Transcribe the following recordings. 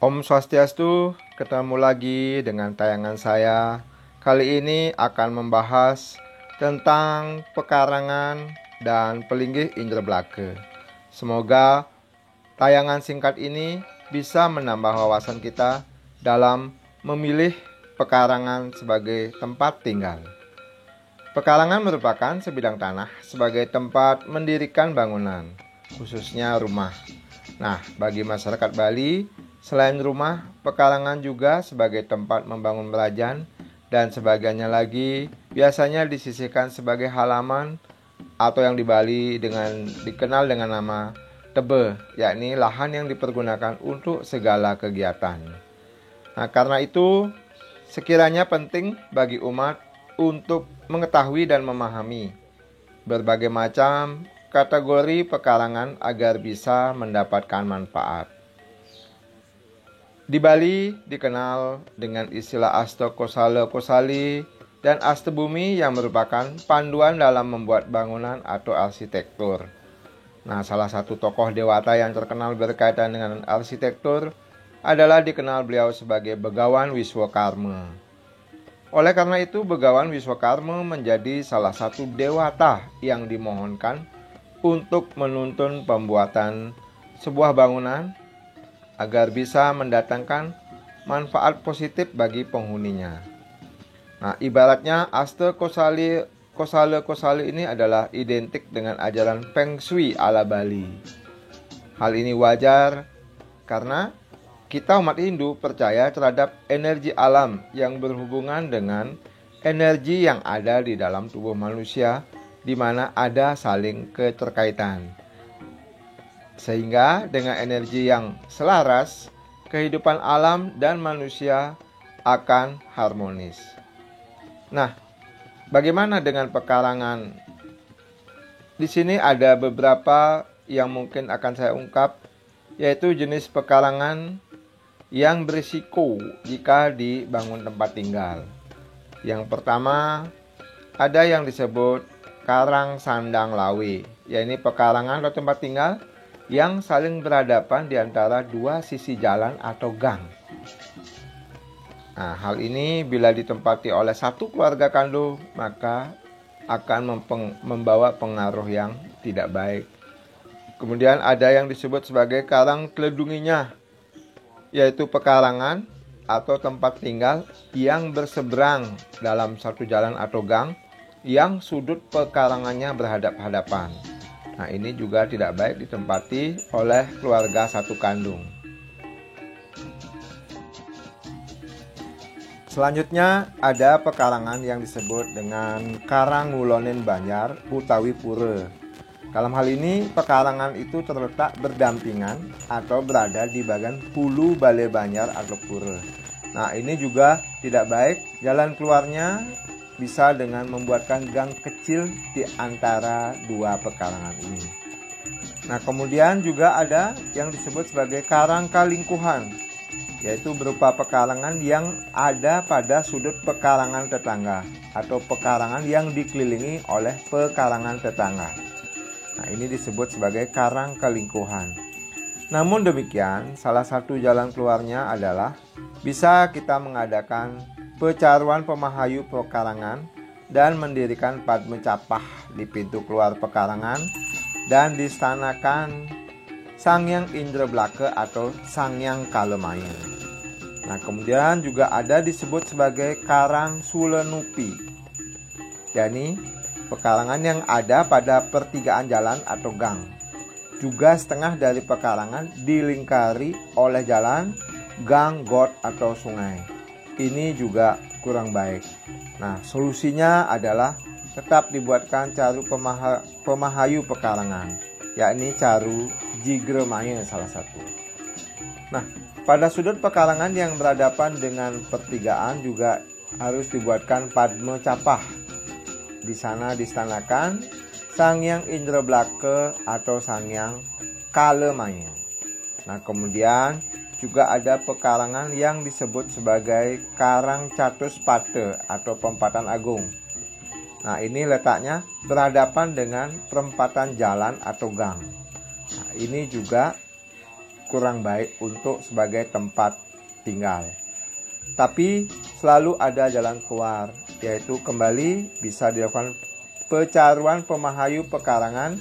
Om Swastiastu, ketemu lagi dengan tayangan saya. Kali ini akan membahas tentang pekarangan dan pelinggih indra blaka. Semoga tayangan singkat ini bisa menambah wawasan kita dalam memilih pekarangan sebagai tempat tinggal. Pekarangan merupakan sebidang tanah sebagai tempat mendirikan bangunan, khususnya rumah. Nah, bagi masyarakat Bali, selain rumah, pekarangan juga sebagai tempat membangun berajan dan sebagainya lagi biasanya disisihkan sebagai halaman atau yang di Bali dikenal dengan nama tebe, yakni lahan yang dipergunakan untuk segala kegiatan. Nah, karena itu sekiranya penting bagi umat untuk mengetahui dan memahami berbagai macam kategori pekarangan agar bisa mendapatkan manfaat. Di Bali dikenal dengan istilah Asta Kosala Kosali dan Asta Bumi yang merupakan panduan dalam membuat bangunan atau arsitektur. Nah, salah satu tokoh dewata yang terkenal berkaitan dengan arsitektur adalah dikenal beliau sebagai Begawan Wiswakarma. Oleh karena itu, Begawan Wiswakarma menjadi salah satu dewata yang dimohonkan untuk menuntun pembuatan sebuah bangunan agar bisa mendatangkan manfaat positif bagi penghuninya. Nah, ibaratnya Asta Kosala ini adalah identik dengan ajaran Feng Shui ala Bali. Hal ini wajar karena kita umat Hindu percaya terhadap energi alam yang berhubungan dengan energi yang ada di dalam tubuh manusia, di mana ada saling keterkaitan. Sehingga dengan energi yang selaras, kehidupan alam dan manusia akan harmonis. Nah, bagaimana dengan pekarangan? Di sini ada beberapa yang mungkin akan saya ungkap, yaitu jenis pekarangan yang berisiko jika dibangun tempat tinggal. Yang pertama, ada yang disebut karang sandang lawe, yaitu pekarangan atau tempat tinggal yang saling berhadapan di antara dua sisi jalan atau gang. Nah, hal ini bila ditempati oleh satu keluarga kandung, maka akan membawa pengaruh yang tidak baik. Kemudian ada yang disebut sebagai karang teledunginya, yaitu pekarangan atau tempat tinggal yang berseberang dalam satu jalan atau gang yang sudut pekarangannya berhadap-hadapan. Nah, ini juga tidak baik ditempati oleh keluarga satu kandung. Selanjutnya ada pekarangan yang disebut dengan karang ngulonen banyar utawi pura. Dalam hal ini, pekarangan itu terletak berdampingan atau berada di bagian hulu Balai Banyar atau pura. Nah, ini juga tidak baik. Jalan keluarnya bisa dengan membuatkan gang kecil di antara dua pekarangan ini. Nah, kemudian juga ada yang disebut sebagai karang kalingkuhan, yaitu berupa pekarangan yang ada pada sudut pekarangan tetangga atau pekarangan yang dikelilingi oleh pekarangan tetangga. Nah, ini disebut sebagai karang kelingkuhan. Namun demikian, salah satu jalan keluarnya adalah bisa kita mengadakan pecaruan pemahayu pekarangan dan mendirikan padme capah di pintu keluar pekarangan dan distanakan Sangyang Indra Blaka atau Sangyang Kalemayan. Nah, kemudian juga ada disebut sebagai karang sulenupi, yakni pekarangan yang ada pada pertigaan jalan atau gang. Juga setengah dari pekarangan dilingkari oleh jalan, gang, got, atau sungai. Ini juga kurang baik. Nah, solusinya adalah tetap dibuatkan caru pemahayu pekarangan, yakni caru jigremaya salah satu. Nah, pada sudut pekarangan yang berhadapan dengan pertigaan juga harus dibuatkan padme capah. Di sana distanakan Sangyang Indra Blaka atau Sangyang Kalemayan. Nah, kemudian juga ada pekarangan yang disebut sebagai karang catus pate atau perempatan agung. Nah, ini letaknya berhadapan dengan perempatan jalan atau gang. Nah, ini juga kurang baik untuk sebagai tempat tinggal. Tapi selalu ada jalan keluar, yaitu kembali bisa dilakukan pecaruan pemahayu pekarangan,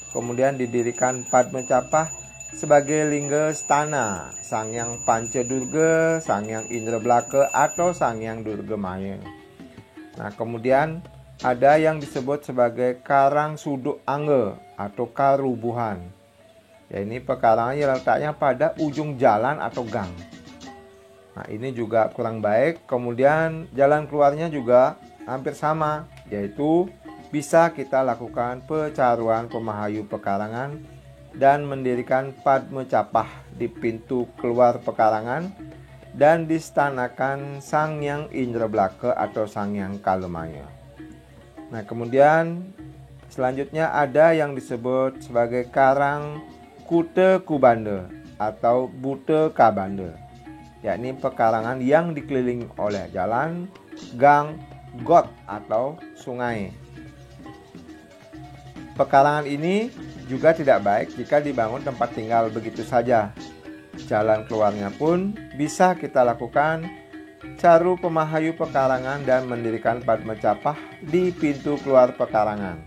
kemudian didirikan Padma Capah sebagai lingga stana Sang Hyang Pancadurga, Sang Hyang Indrablaka atau Sang Hyang Durga Maya. Nah, kemudian ada yang disebut sebagai Karang Suduk Angga atau Karubuhan. Ya, ini pekarangan yang letaknya pada ujung jalan atau gang. Nah, ini juga kurang baik. Kemudian jalan keluarnya juga hampir sama, yaitu bisa kita lakukan pecaruan pemahayu pekarangan dan mendirikan Padma Capah di pintu keluar pekarangan dan distanakan Sang Hyang Indrablaka atau Sang Hyang Kalemaya. Nah, kemudian selanjutnya ada yang disebut sebagai Karang Kute Kubanda atau Bute Kabanda, yakni pekarangan yang dikelilingi oleh jalan, gang, got atau sungai. Pekarangan ini juga tidak baik jika dibangun tempat tinggal begitu saja. Jalan keluarnya pun bisa kita lakukan caru pemahayu pekarangan dan mendirikan Padma Capah di pintu keluar pekarangan.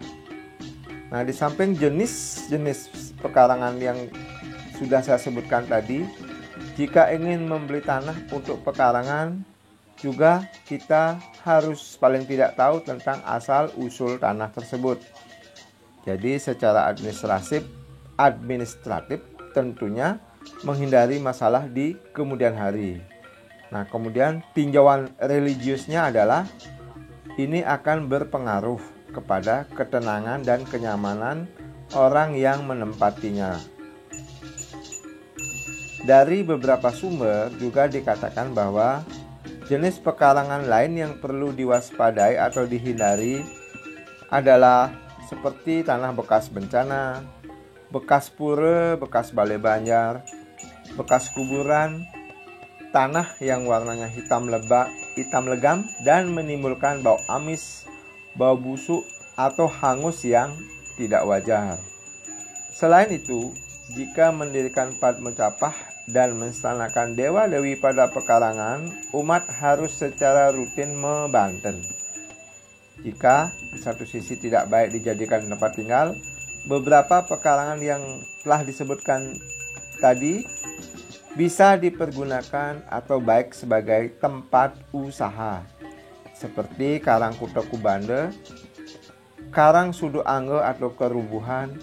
Nah, di samping jenis-jenis pekarangan yang sudah saya sebutkan tadi, jika ingin membeli tanah untuk pekarangan, juga kita harus paling tidak tahu tentang asal-usul tanah tersebut. Jadi secara administratif tentunya menghindari masalah di kemudian hari. Nah, kemudian tinjauan religiusnya adalah ini akan berpengaruh kepada ketenangan dan kenyamanan orang yang menempatinya. Dari beberapa sumber juga dikatakan bahwa jenis pekarangan lain yang perlu diwaspadai atau dihindari adalah seperti tanah bekas bencana, bekas pura, bekas balai banjar, bekas kuburan, tanah yang warnanya hitam legam dan menimbulkan bau amis, bau busuk atau hangus yang tidak wajar. Selain itu, jika mendirikan Padma Capah dan menstanakan dewa-dewi pada pekarangan, umat harus secara rutin membanten. Jika di satu sisi tidak baik dijadikan tempat tinggal, beberapa pekarangan yang telah disebutkan tadi bisa dipergunakan atau baik sebagai tempat usaha, seperti Karang Kute Kubanda, Karang Suduk Angga atau Kerubuhan,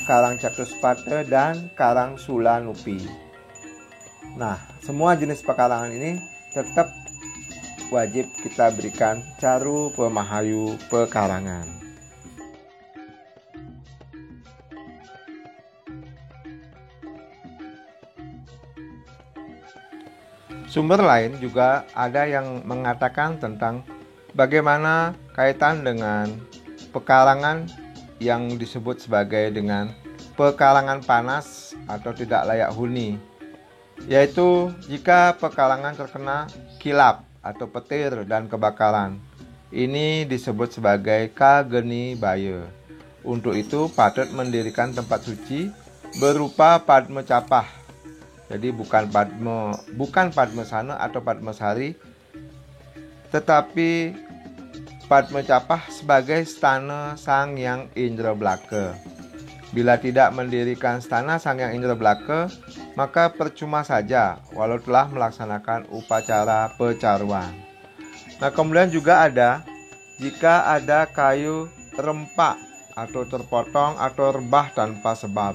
Karang Catuspata, dan Karang Sulanupi. Nah, semua jenis pekarangan ini tetap wajib kita berikan caru pemahayu pekarangan. Sumber lain juga ada yang mengatakan tentang bagaimana kaitan dengan pekarangan yang disebut sebagai dengan pekarangan panas atau tidak layak huni, yaitu jika pekarangan terkena kilap atau petir dan kebakaran. Ini disebut sebagai kageni baya. Untuk itu patut mendirikan tempat suci berupa Padma Capah. Jadi bukan Padma Sana atau Padma Sari, tetapi Padma Capah sebagai stana Sang Hyang Indrablaka. Bila tidak mendirikan stana Sang Hyang Indrablaka, maka percuma saja walau telah melaksanakan upacara pecaruan. Nah, kemudian juga ada jika ada kayu rempak atau terpotong atau rebah tanpa sebab.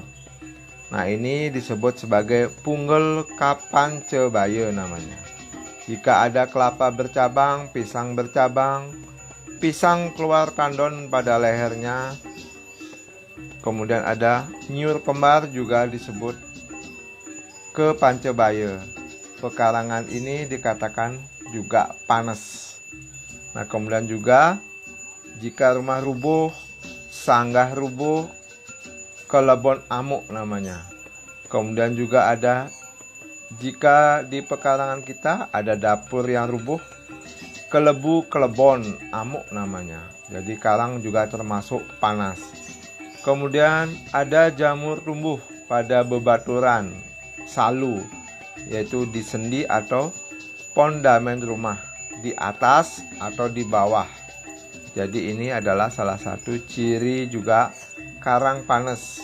Nah, ini disebut sebagai punggel kapancebaya namanya. Jika ada kelapa bercabang, pisang bercabang, pisang keluar tandon pada lehernya, kemudian ada nyur kembar juga disebut kepancebaya. Pekarangan ini dikatakan juga panas. Nah, kemudian juga jika rumah rubuh, sanggah rubuh, kelebon amuk namanya. Kemudian juga ada jika di pekarangan kita ada dapur yang rubuh, kelebu kelebon amuk namanya. Jadi karang juga termasuk panas. Kemudian ada jamur tumbuh pada bebaturan. salu, yaitu di sendi atau fondamen rumah, di atas atau di bawah. Jadi ini adalah salah satu ciri juga karang panas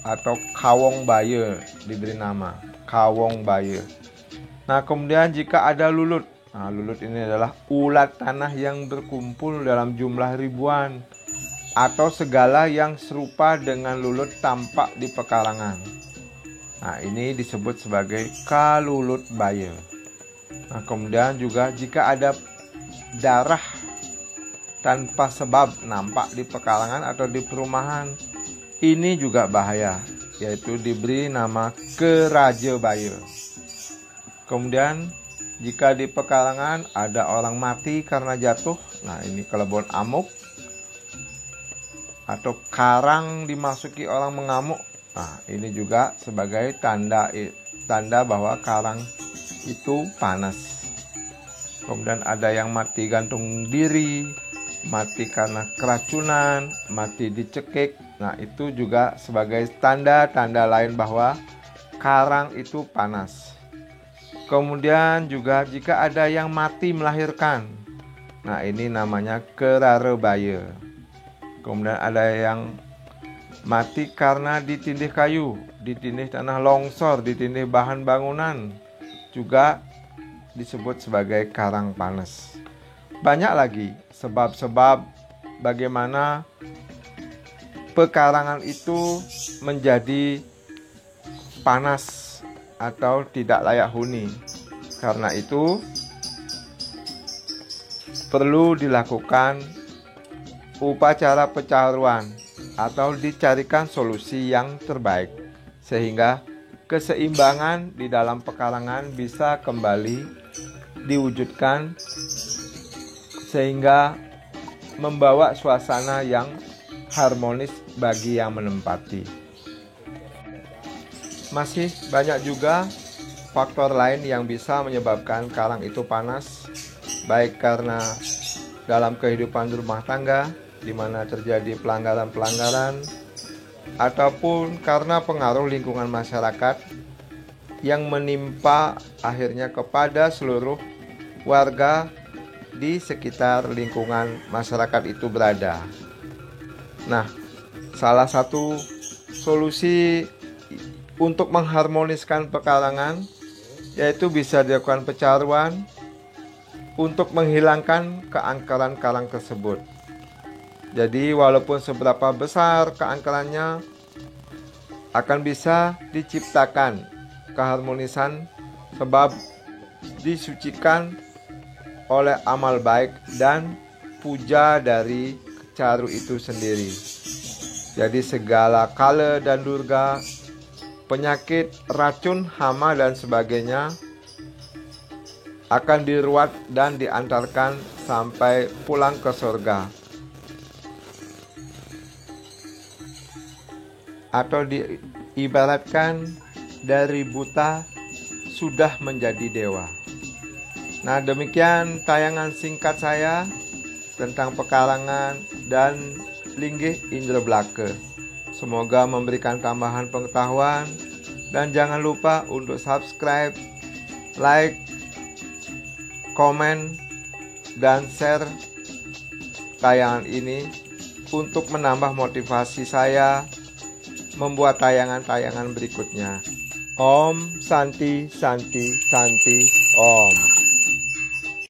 atau kawong baye, diberi nama kawong baye. Nah, kemudian jika ada lulut. Nah, lulut ini adalah ulat tanah yang berkumpul dalam jumlah ribuan atau segala yang serupa dengan lulut tampak di pekarangan. Nah, ini disebut sebagai kalulut baye. Nah, kemudian juga jika ada darah tanpa sebab nampak di pekarangan atau di perumahan, ini juga bahaya, yaitu diberi nama keraja baye. Kemudian jika di pekarangan ada orang mati karena jatuh, nah ini kelebon amuk, atau karang dimasuki orang mengamuk, nah ini juga sebagai tanda bahwa karang itu panas. Kemudian ada yang mati gantung diri, mati karena keracunan, mati dicekik. Nah, itu juga sebagai tanda-tanda lain bahwa karang itu panas. Kemudian juga jika ada yang mati melahirkan. Nah, ini namanya kerare baye. Kemudian ada yang mati karena ditindih kayu, ditindih tanah longsor, ditindih bahan bangunan, juga disebut sebagai karang panas. Banyak lagi sebab-sebab bagaimana pekarangan itu menjadi panas atau tidak layak huni. Karena itu perlu dilakukan upacara pecaruan atau dicarikan solusi yang terbaik sehingga keseimbangan di dalam pekarangan bisa kembali diwujudkan sehingga membawa suasana yang harmonis bagi yang menempati. Masih banyak juga faktor lain yang bisa menyebabkan karang itu panas, baik karena dalam kehidupan rumah tangga di mana terjadi pelanggaran-pelanggaran, ataupun karena pengaruh lingkungan masyarakat yang menimpa akhirnya kepada seluruh warga di sekitar lingkungan masyarakat itu berada. Nah, salah satu solusi untuk mengharmoniskan pekarangan yaitu bisa dilakukan pecaruan untuk menghilangkan keangkeran karang tersebut. Jadi walaupun seberapa besar keangkerannya, akan bisa diciptakan keharmonisan sebab disucikan oleh amal baik dan puja dari caru itu sendiri. Jadi segala kala dan durga, penyakit, racun, hama dan sebagainya akan diruat dan diantarkan sampai pulang ke surga. Atau diibaratkan dari buta sudah menjadi dewa. Nah, demikian tayangan singkat saya tentang pekarangan dan linggih indra blaka. Semoga memberikan tambahan pengetahuan dan jangan lupa untuk subscribe, like, komen, dan share tayangan ini untuk menambah motivasi saya membuat tayangan-tayangan berikutnya. Om Santi Santi Santi Om.